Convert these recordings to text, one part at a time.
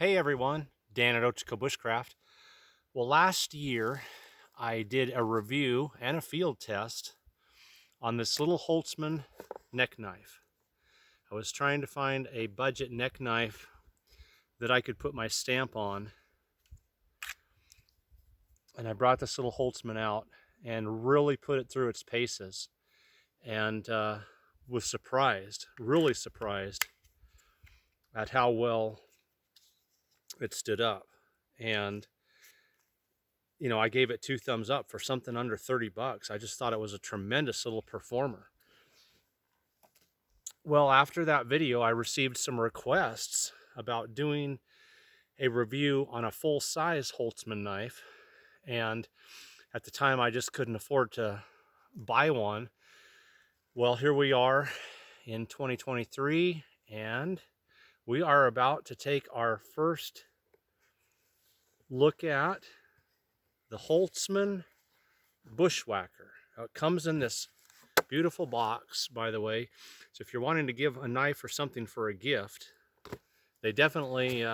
Hey everyone, Dan at Bushcraft. Well, last year I did a review and a field test on this little Holtzman neck knife. I was trying to find a budget neck knife that I could put my stamp on, and I brought this little Holtzman out and really put it through its paces, and was surprised, really surprised at how well it stood up. And I gave it 2 thumbs up for something under 30 bucks. I just thought it was a tremendous little performer. Well, after that video, I received some requests about doing a review on a full-size Holtzman knife. And at the time, I just couldn't afford to buy one. Well, here we are in 2023, and we are about to take our first look at the Holtzman Bushwhacker. Now, it comes in this beautiful box, by the way. So if you're wanting to give a knife or something for a gift, they definitely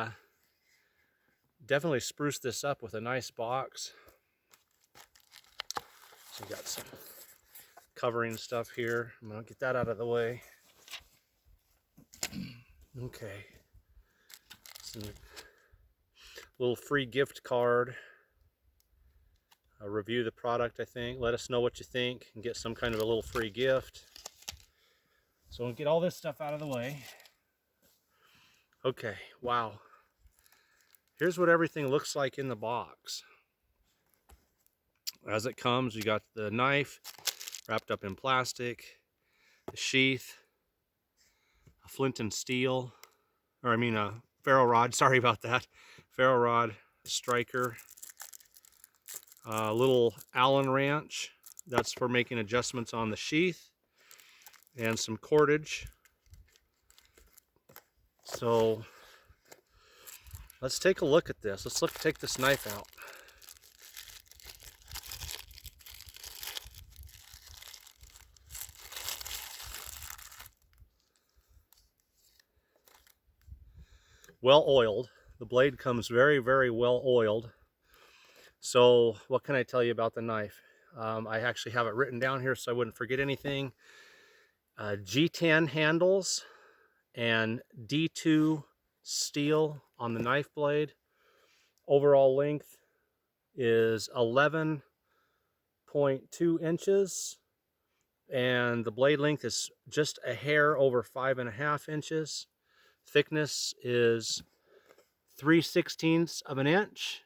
spruce this up with a nice box. So you got some covering stuff here. I'm gonna get that out of the way. Okay. Some little free gift card. Review the product, I think. Let us know what you think and get some kind of a little free gift. So we'll get all this stuff out of the way. Okay, wow. Here's what everything looks like in the box. As it comes, you got the knife wrapped up in plastic, the sheath, a flint and steel, a ferro rod, sorry about that. Ferro rod, striker, a little Allen wrench, that's for making adjustments on the sheath, and some cordage. So let's take a look at this. Let's take this knife out. Well oiled. The blade comes very, very well oiled. So what can I tell you about the knife? I actually have it written down here so I wouldn't forget anything. G10 handles and D2 steel on the knife blade. Overall length is 11.2 inches, and the blade length is just a hair over 5.5 inches. Thickness is 3/16 of an inch.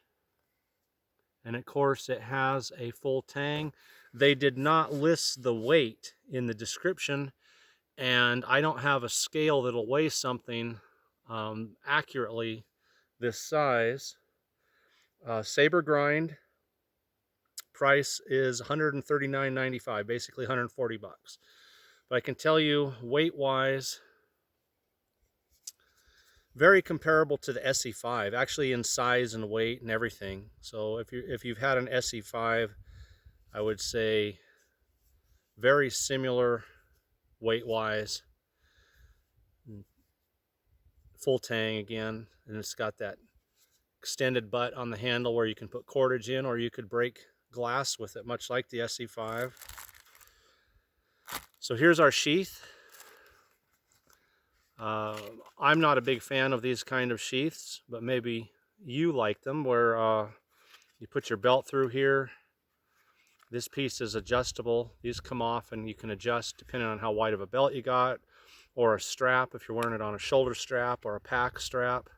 And of course it has a full tang. They did not list the weight in the description, and I don't have a scale that'll weigh something accurately this size. Saber grind price is $139.95, basically 140 bucks. But I can tell you, weight wise, very comparable to the SE5, actually in size and weight and everything. So if you've had an SE5, I would say very similar weight wise. Full tang again, and it's got that extended butt on the handle where you can put cordage in, or you could break glass with it, much like the SE5. So here's our sheath. I'm not a big fan of these kind of sheaths, but maybe you like them, where you put your belt through here. This piece is adjustable. These come off and you can adjust depending on how wide of a belt you got, or a strap if you're wearing it on a shoulder strap or a pack strap.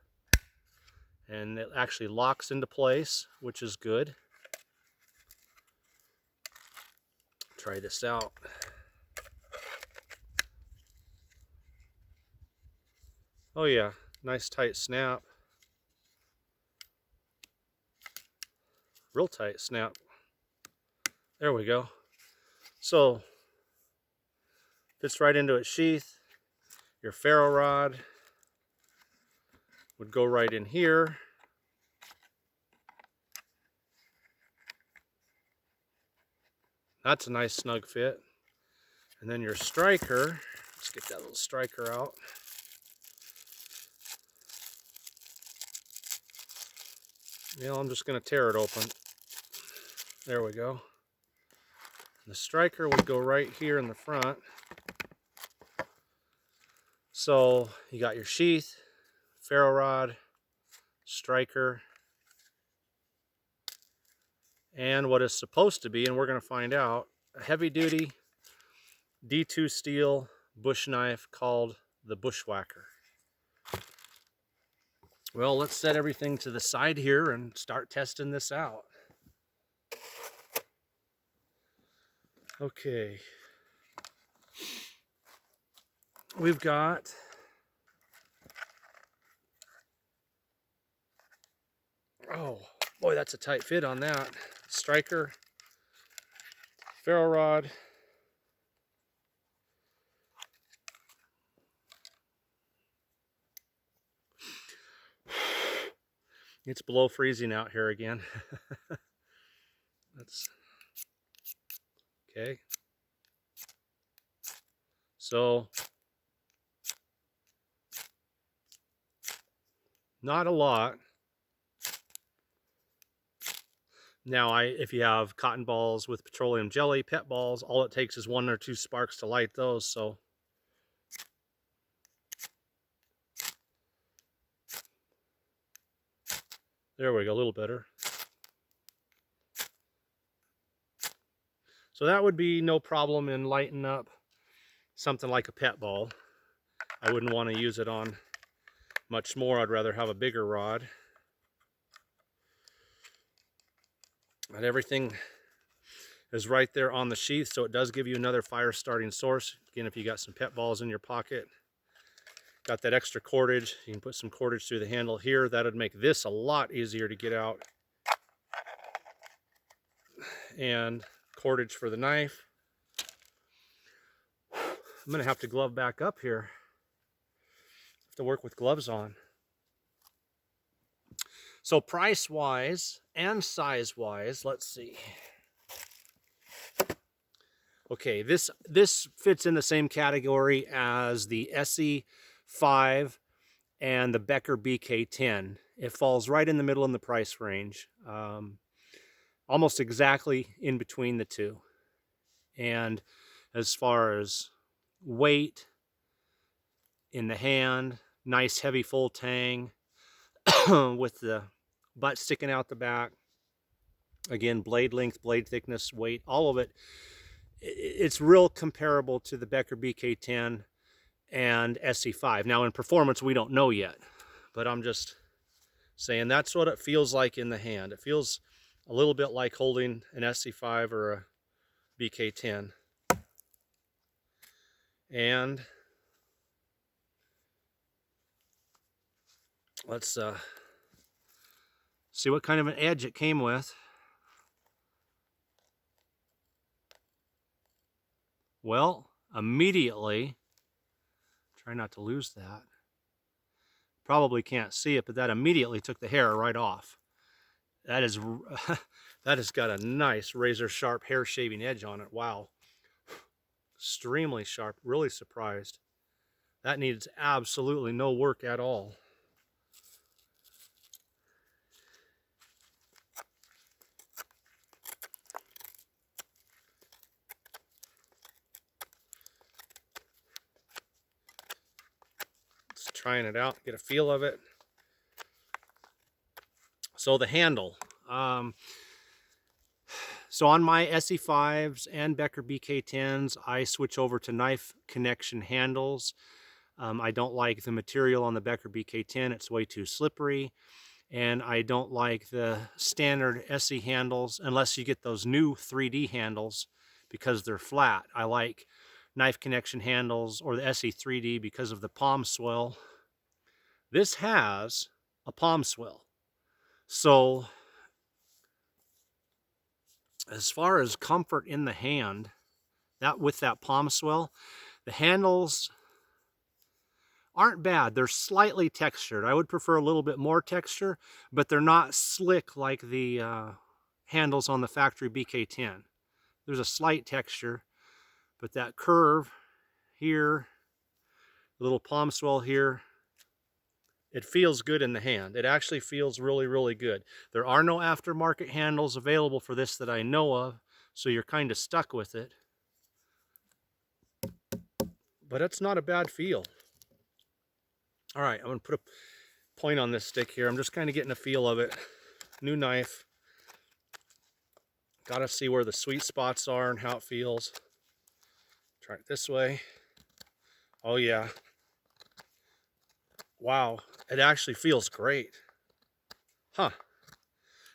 And it actually locks into place, which is good. Try this out. Oh yeah, nice tight snap. Real tight snap. There we go. So, fits right into its sheath. Your ferro rod would go right in here. That's a nice snug fit. And then your striker, let's get that little striker out. I'm just going to tear it open. There we go. The striker would go right here in the front. So you got your sheath, ferro rod, striker, and what is supposed to be, and we're going to find out, a heavy-duty D2 steel bush knife called the Bushwhacker. Well, let's set everything to the side here and start testing this out. Okay. We've got oh boy, that's a tight fit on that. Striker, ferro rod, it's below freezing out here again. That's okay. So not a lot. Now, if you have cotton balls with petroleum jelly, pet balls, all it takes is 1 or 2 sparks to light those. So there we go, a little better. So that would be no problem in lighting up something like a pet ball. I wouldn't want to use it on much more. I'd rather have a bigger rod. But everything is right there on the sheath, so it does give you another fire starting source. Again, if you got some pet balls in your pocket, got that extra cordage, you can put some cordage through the handle here. That would make this a lot easier to get out. And cordage for the knife. I'm gonna have to glove back up here. Have to work with gloves on. So price-wise and size-wise, let's see. Okay, this fits in the same category as the SE5 and the Becker BK10. It falls right in the middle in the price range, almost exactly in between the two. And as far as weight in the hand, nice heavy full tang with the butt sticking out the back. Again, blade length, blade thickness, weight, all of it. It's real comparable to the Becker BK10 and SE5. Now in performance, we don't know yet, but I'm just saying that's what it feels like in the hand. It feels a little bit like holding an SE5 or a BK10. And let's see what kind of an edge it came with. Well, immediately, try not to lose that. Probably can't see it, but that immediately took the hair right off. That is, that has got a nice razor sharp hair shaving edge on it. Wow. Extremely sharp, really surprised. That needs absolutely no work at all. Trying it out, get a feel of it. So the handle. So on my SE5s and Becker BK10s, I switch over to knife connection handles. I don't like the material on the Becker BK10. It's way too slippery. And I don't like the standard SE handles unless you get those new 3D handles because they're flat. I like knife connection handles or the SE 3D because of the palm swell. This has a palm swell. So as far as comfort in the hand, that with that palm swell, the handles aren't bad. They're slightly textured. I would prefer a little bit more texture, but they're not slick like the handles on the factory BK10. There's a slight texture, but that curve here, the little palm swell here, It feels good in the hand. It actually feels really, really good. There are no aftermarket handles available for this that I know of, so you're kind of stuck with it. But it's not a bad feel. All right, I'm gonna put a point on this stick here. I'm just kind of getting a feel of it. New knife. Gotta see where the sweet spots are and how it feels. Try it this way. Oh yeah. Wow, it actually feels great. Huh.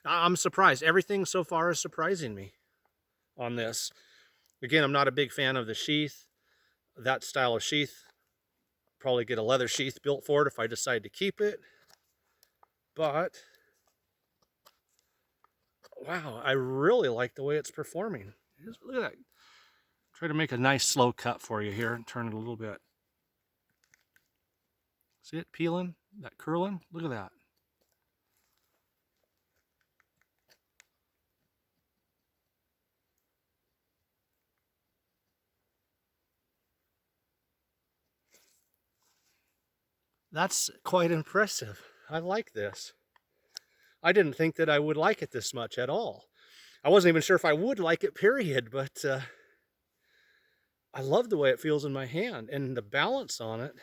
I'm surprised. Everything so far is surprising me on this. Again, I'm not a big fan of the sheath. That style of sheath. Probably get a leather sheath built for it if I decide to keep it. But, wow, I really like the way it's performing. Just look at that. Try to make a nice slow cut for you here and turn it a little bit. See it peeling? That curling? Look at that. That's quite impressive. I like this. I didn't think that I would like it this much at all. I wasn't even sure if I would like it, period, but I love the way it feels in my hand and the balance on it.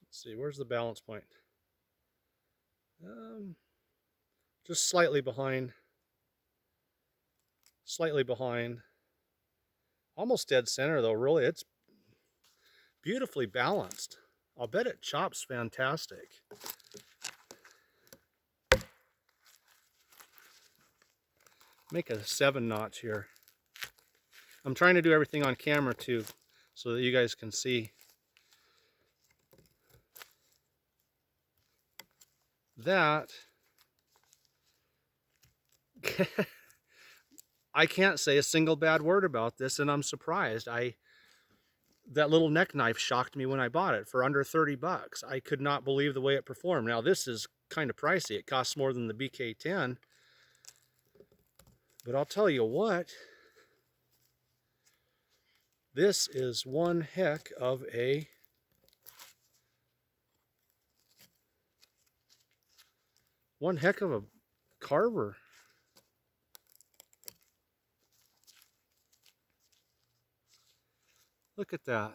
Let's see, where's the balance point? Just slightly behind. Slightly behind. Almost dead center though, really. It's beautifully balanced. I'll bet it chops fantastic. Make a 7-notch here. I'm trying to do everything on camera too, so that you guys can see. That, I can't say a single bad word about this, and I'm surprised. That little neck knife shocked me when I bought it for under 30 bucks. I could not believe the way it performed. Now this is kind of pricey. It costs more than the BK10. But I'll tell you what, this is one heck of a carver. Look at that.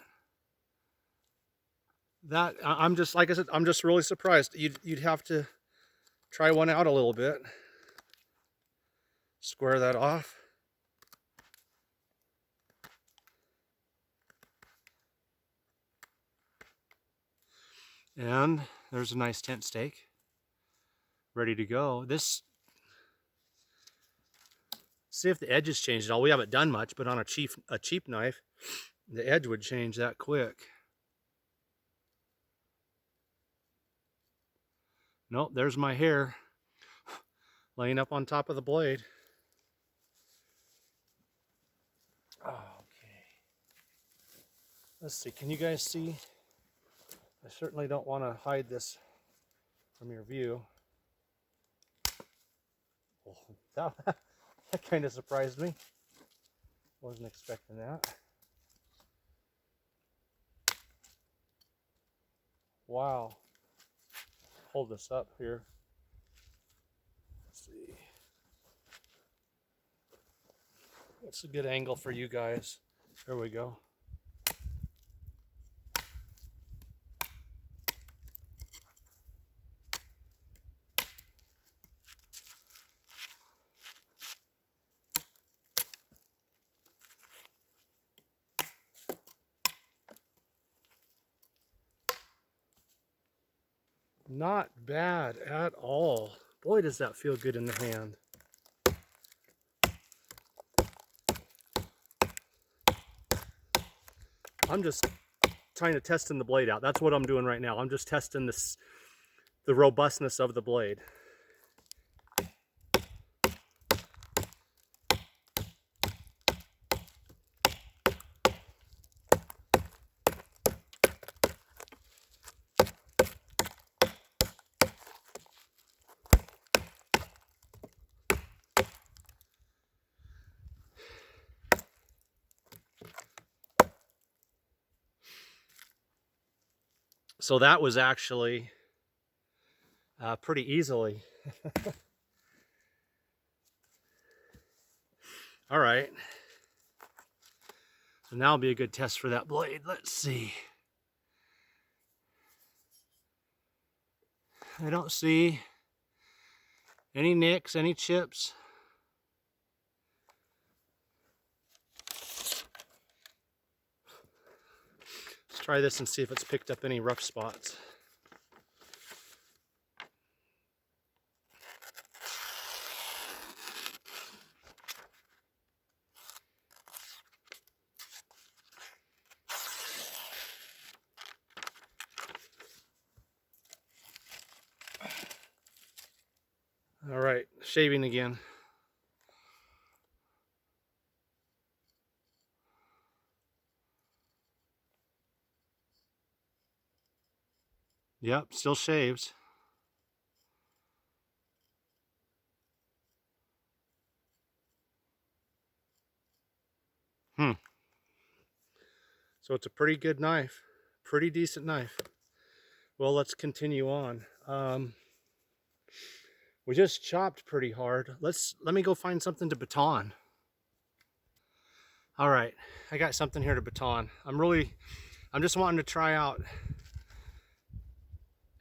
That, I'm just, like I said, I'm just really surprised. You'd have to try one out a little bit. Square that off. And there's a nice tent stake. Ready to go. This, see if the edges changed at all. We haven't done much, but on a cheap knife, the edge would change that quick. Nope, there's my hair laying up on top of the blade. Okay. Let's see, can you guys see? I certainly don't want to hide this from your view. Oh, that kind of surprised me. Wasn't expecting that. Wow. Hold this up here. Let's see. What's a good angle for you guys? There we go. Not bad at all. Boy, does that feel good in the hand. I'm just trying to test the blade out. That's what I'm doing right now. I'm just testing the robustness of the blade. So that was actually pretty easily. All right. So now will be a good test for that blade. Let's see. I don't see any nicks, any chips. Let's try this and see if it's picked up any rough spots. All right, shaving again. Yep, still shaves. So it's a pretty good knife, pretty decent knife. Well, let's continue on. We just chopped pretty hard. Let me go find something to baton. All right, I got something here to baton. I'm just wanting to try out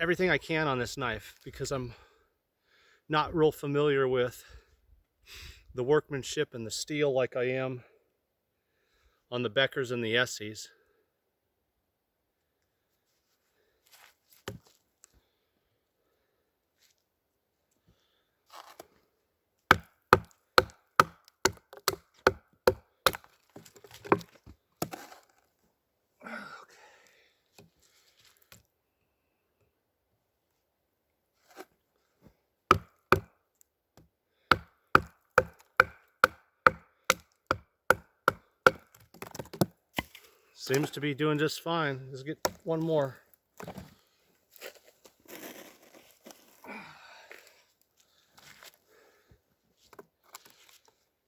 everything I can on this knife because I'm not real familiar with the workmanship and the steel like I am on the Beckers and the Essies. Seems to be doing just fine. Let's get one more.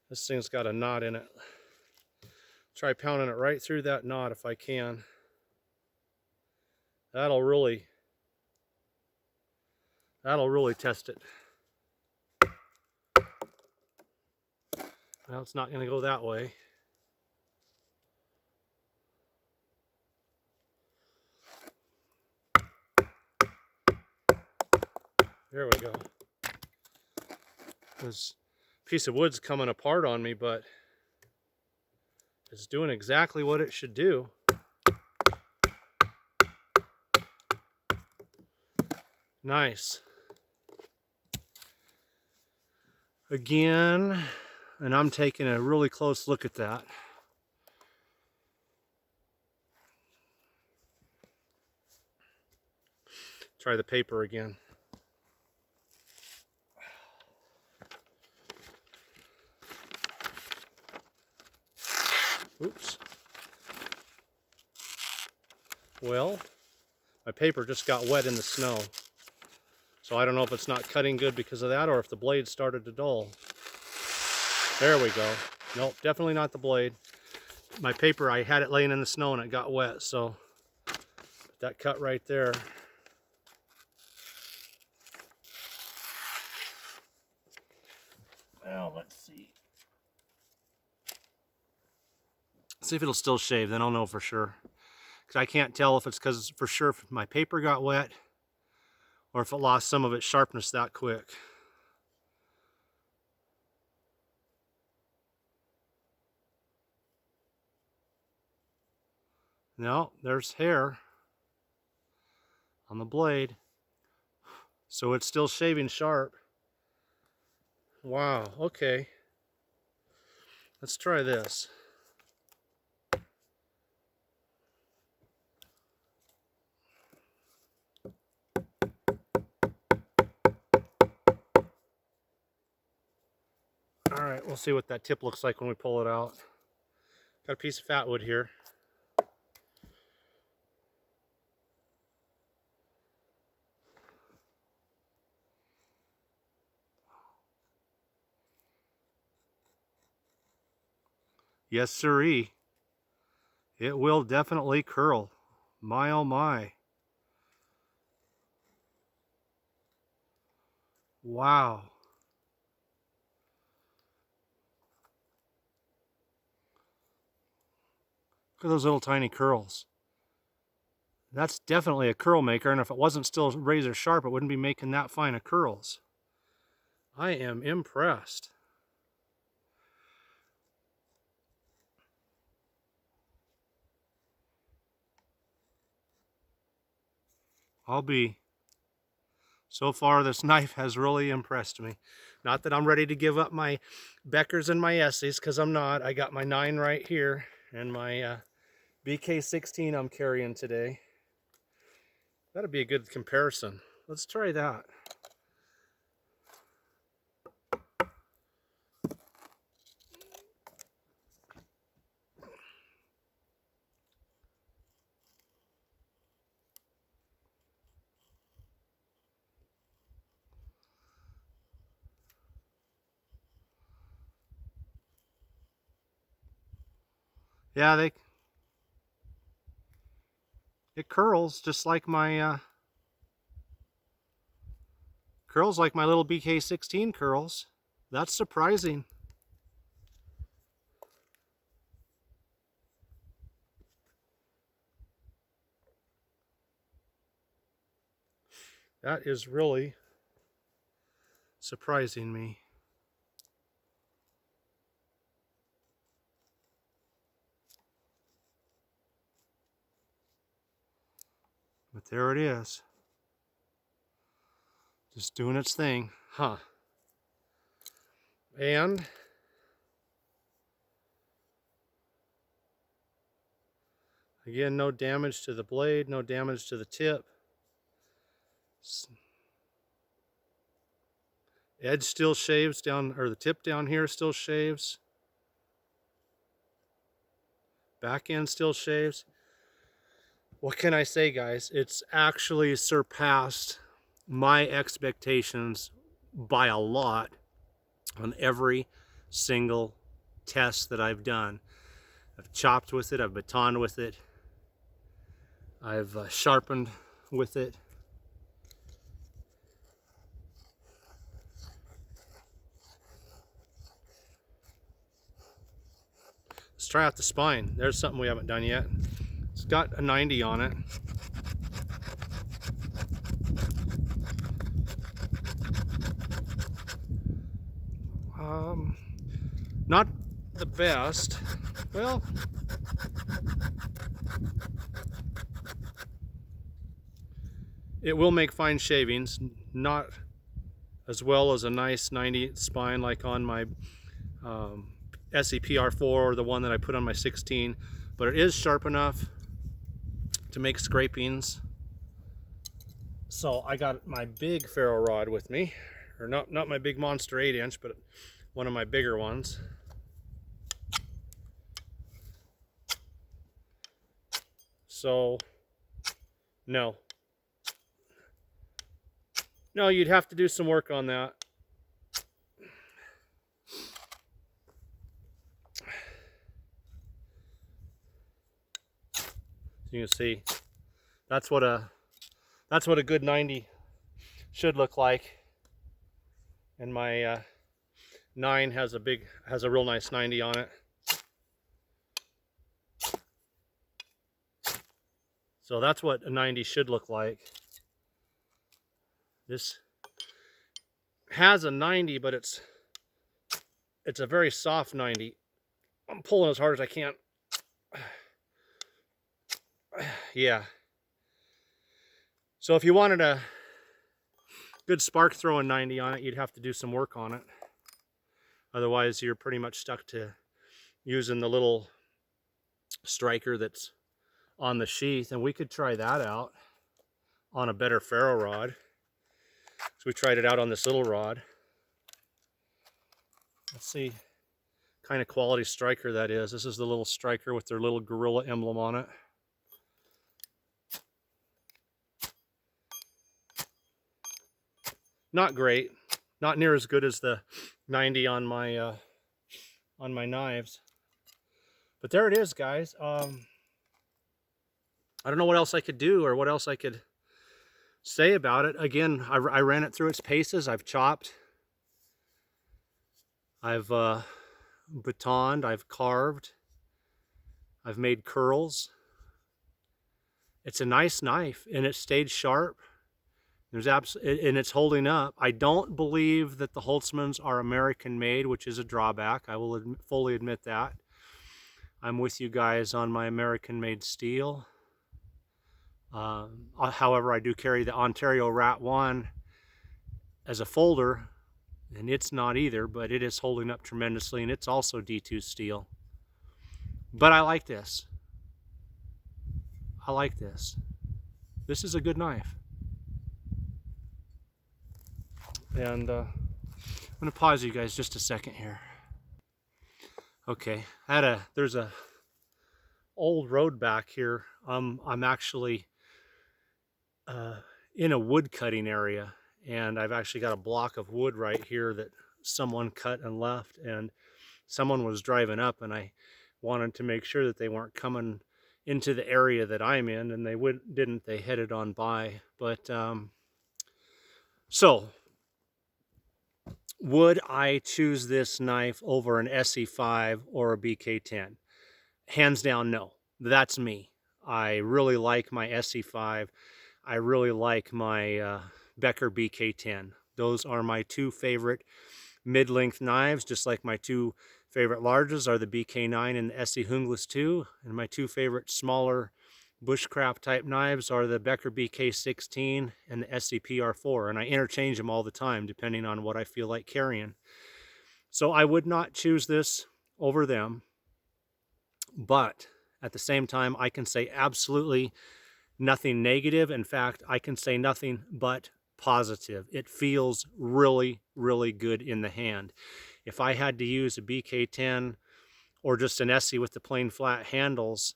This thing's got a knot in it. Try pounding it right through that knot if I can. That'll really test it. Well, it's not going to go that way. There we go. This piece of wood's coming apart on me, but it's doing exactly what it should do. Nice. Again, and I'm taking a really close look at that. Try the paper again. Oops. Well, my paper just got wet in the snow. So I don't know if it's not cutting good because of that or if the blade started to dull. There we go. Nope, definitely not the blade. My paper, I had it laying in the snow and it got wet, so that cut right there. Well, let's see. See if it'll still shave, then I'll know for sure. Because I can't tell if it's because for sure if my paper got wet or if it lost some of its sharpness that quick. No, there's hair on the blade. So it's still shaving sharp. Wow, okay. Let's try this. All right, we'll see what that tip looks like when we pull it out. Got a piece of fat wood here. Yes, sirree. It will definitely curl. My oh my. Wow. Look at those little tiny curls. That's definitely a curl maker, and if it wasn't still razor sharp, it wouldn't be making that fine of curls. I am impressed. So far this knife has really impressed me. Not that I'm ready to give up my Beckers and my Essies, because I'm not. I got my 9 right here, and my BK16 I'm carrying today. That'd be a good comparison. Let's try that. Yeah, it curls just like my curls like my little BK16 curls. That's surprising. That is really surprising me. But there it is. Just doing its thing. Huh. And again, no damage to the blade, no damage to the tip. Edge still shaves down, or the tip down here still shaves. Back end still shaves. What can I say, guys? It's actually surpassed my expectations by a lot on every single test that I've done. I've chopped with it, I've batoned with it, I've sharpened with it. Let's try out the spine. There's something we haven't done yet. It's got a 90 on it. Not the best. Well, it will make fine shavings, not as well as a nice 90 spine like on my SEPR4 or the one that I put on my 16, but it is sharp enough to make scrapings. So I got my big ferro rod with me, or not my big monster 8-inch, but one of my bigger ones. So no, you'd have to do some work on that. You can see that's what a good 90 should look like, and my 9 has a real nice 90 on it. So that's what a 90 should look like. This has a 90, but it's a very soft 90. I'm pulling as hard as I can. Yeah. So if you wanted a good spark throwing 90 on it, you'd have to do some work on it. Otherwise, you're pretty much stuck to using the little striker that's on the sheath, and we could try that out on a better ferro rod. So we tried it out on this little rod. Let's see kind of quality striker that is. This is the little striker with their little gorilla emblem on it. Not great, not near as good as the 90 on my knives, but there it is, guys. I don't know what else I could do or what else I could say about it. Again, I ran it through its paces. I've chopped, I've batoned, I've carved, I've made curls. It's a nice knife, and it stayed sharp. And it's holding up. I don't believe that the Holtzmans are American made, which is a drawback. I will fully admit that. I'm with you guys on my American made steel. However, I do carry the Ontario Rat 1 as a folder, and it's not either, but it is holding up tremendously, and it's also D2 steel. But I like this. I like this. This is a good knife. And I'm going to pause you guys just a second here. Okay, there's a old road back here. I'm actually in a wood cutting area, and I've actually got a block of wood right here that someone cut and left, and someone was driving up, and I wanted to make sure that they weren't coming into the area that I'm in, and they didn't. They headed on by. But so would I choose this knife over an SE5 or a BK10? Hands down, no. That's me. I really like my SE5. I really like my Becker BK10. Those are my two favorite mid-length knives, just like my two favorite larges are the BK9 and the SE Hungles 2, and my two favorite smaller Bushcraft type knives are the Becker BK16 and the SE PR4, and I interchange them all the time depending on what I feel like carrying. So I would not choose this over them, but at the same time I can say absolutely nothing negative. In fact, I can say nothing but positive. It feels really, really good in the hand. If I had to use a BK10 or just an SE with the plain flat handles,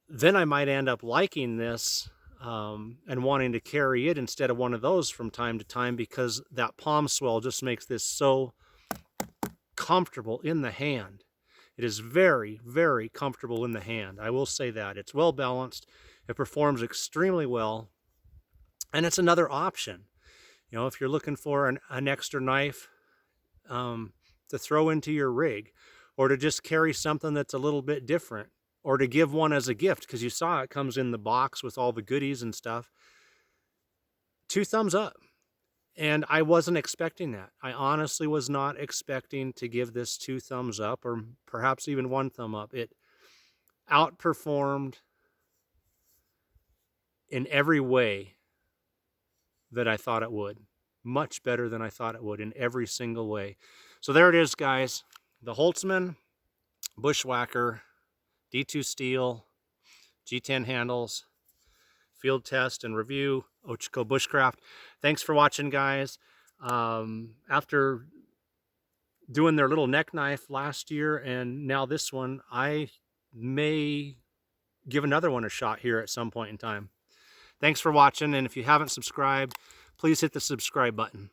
then I might end up liking this and wanting to carry it instead of one of those from time to time, because that palm swell just makes this so comfortable in the hand. It is very, very comfortable in the hand. I will say that. It's well balanced. It performs extremely well. And it's another option. You know, if you're looking for an extra knife to throw into your rig, or to just carry something that's a little bit different, or to give one as a gift, because you saw it comes in the box with all the goodies and stuff. 2 thumbs up. And I wasn't expecting that. I honestly was not expecting to give this 2 thumbs up, or perhaps even 1 thumb up. It outperformed in every way that I thought it would. Much better than I thought it would in every single way. So there it is, guys. The Holtzman Bushwhacker D2 steel, G10 handles, field test and review, Ochiko Bushcraft. Thanks for watching, guys. After doing their little neck knife last year and now this one, I may give another one a shot here at some point in time. Thanks for watching, and if you haven't subscribed, please hit the subscribe button.